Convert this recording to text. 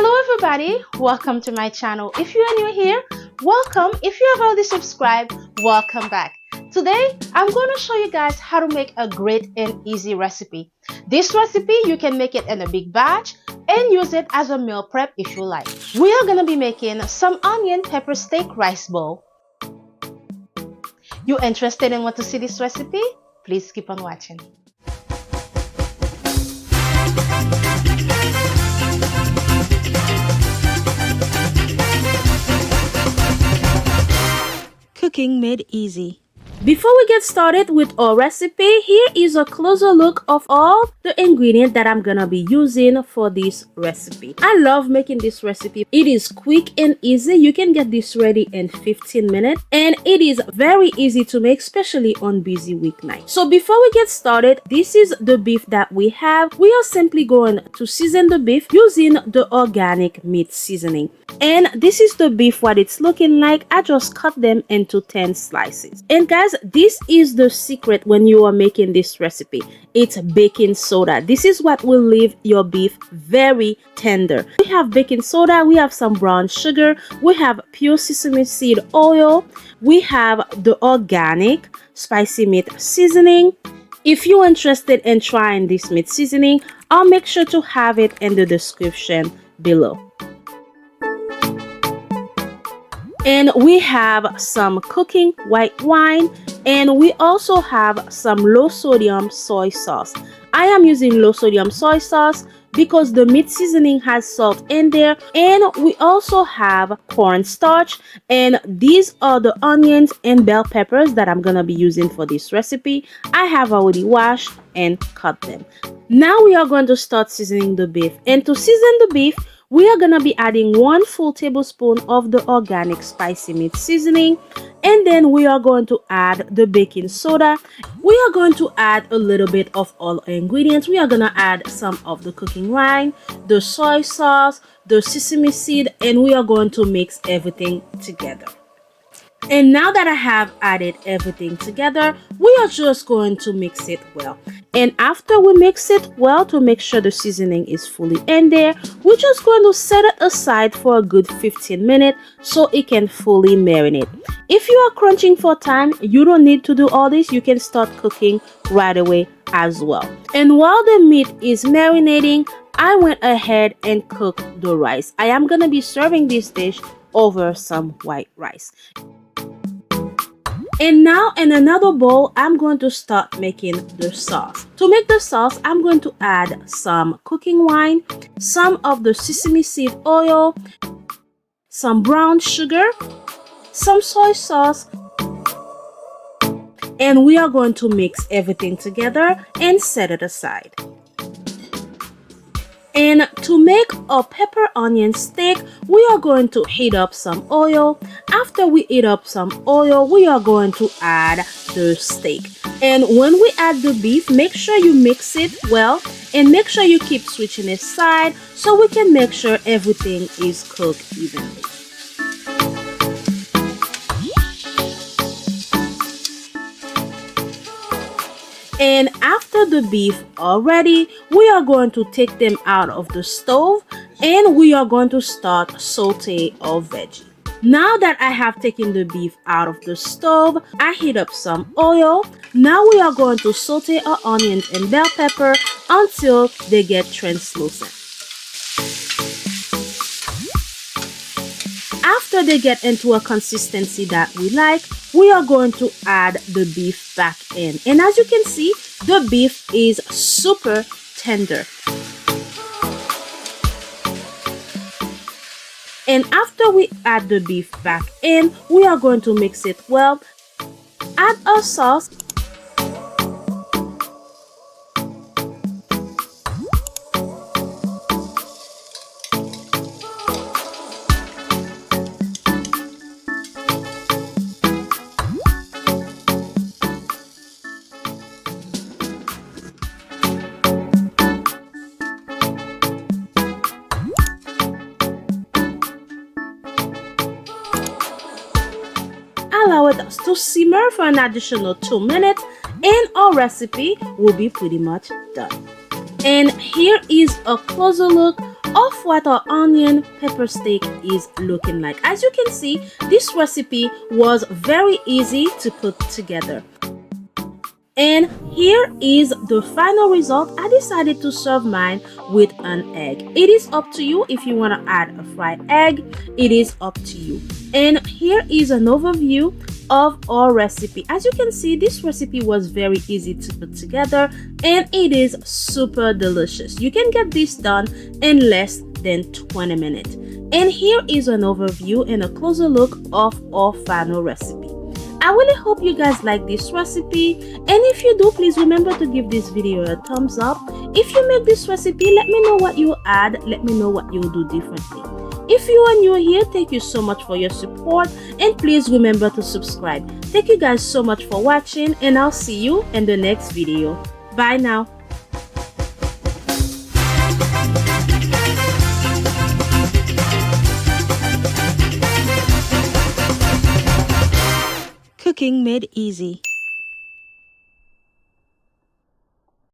Hello everybody, welcome to my channel. If you are new here, welcome. If you have already subscribed, welcome back. Today I'm going to show you guys how to make a great and easy recipe. This recipe you can make it in a big batch and use it as a meal prep if you like. We are going to be making some onion pepper steak rice bowl. You interested and want to see this recipe? Please keep on watching. Cooking made easy. Before we get started with our recipe, here is a closer look of all the ingredients that I'm gonna be using for this recipe. I love making this recipe. It is quick and easy. You can get this ready in 15 minutes and it is very easy to make, especially on busy weeknight. So before we get started, this is the beef that we have. We are simply going to season the beef using the organic meat seasoning. And this is the beef, what it's looking like. I just cut them into 10 slices. And guys, this is the secret when you are making this recipe. It's baking soda. This is what will leave your beef very tender. We have baking soda, we have some brown sugar, we have pure sesame seed oil, we have the organic spicy meat seasoning. If you're interested in trying this meat seasoning, I'll make sure to have it in the description below. And we have some cooking white wine, and we also have some low sodium soy sauce. I am using low sodium soy sauce because the meat seasoning has salt in there, and we also have cornstarch, and these are the onions and bell peppers that I'm gonna be using for this recipe. I have already washed and cut them. Now we are going to start seasoning the beef, and to season the beef we are gonna be adding 1 full tablespoon of the organic spicy meat seasoning, and then we are going to add the baking soda. We are going to add a little bit of all ingredients. We are gonna add some of the cooking wine, the soy sauce, the sesame seed, and we are going to mix everything together. And now that I have added everything together, we are just going to mix it well. And after we mix it well to make sure the seasoning is fully in there, we're just going to set it aside for a good 15 minutes so it can fully marinate. If you are crunching for time, you don't need to do all this. You can start cooking right away as well. And while the meat is marinating, I went ahead and cooked the rice. I am going to be serving this dish over some white rice. And now in another bowl, I'm going to start making the sauce. To make the sauce, I'm going to add some cooking wine, some of the sesame seed oil, some brown sugar, some soy sauce, and we are going to mix everything together and set it aside. And to make a pepper onion steak, we are going to heat up some oil. After we heat up some oil, we are going to add the steak. And when we add the beef, make sure you mix it well and make sure you keep switching it side so we can make sure everything is cooked evenly. And after the beef are ready, we are going to take them out of the stove and we are going to start saute our veggie. Now that I have taken the beef out of the stove, I heat up some oil. Now we are going to saute our onions and bell pepper until they get translucent. After they get into a consistency that we like, we are going to add the beef back in. And as you can see, the beef is super tender. And after we add the beef back in, we are going to mix it well. Add our sauce. Allow it to simmer for an additional 2 minutes and our recipe will be pretty much done. And here is a closer look off-white or onion pepper steak is looking like. As you can see, this recipe was very easy to put together. And here is the final result. I decided to serve mine with an egg. It is up to you if you want to add a fried egg. It is up to you. And here is an overview of our recipe. As you can see, this recipe was very easy to put together and it is super delicious. You can get this done in less than 20 minutes. And here is an overview and a closer look of our final recipe. I really hope you guys like this recipe, and if you do, please remember to give this video a thumbs up. If you make this recipe, let me know what you add, let me know what you'll do differently. If you are new here, thank you so much for your support, and please remember to subscribe. Thank you guys so much for watching, and I'll see you in the next video. Bye now. Cooking made easy.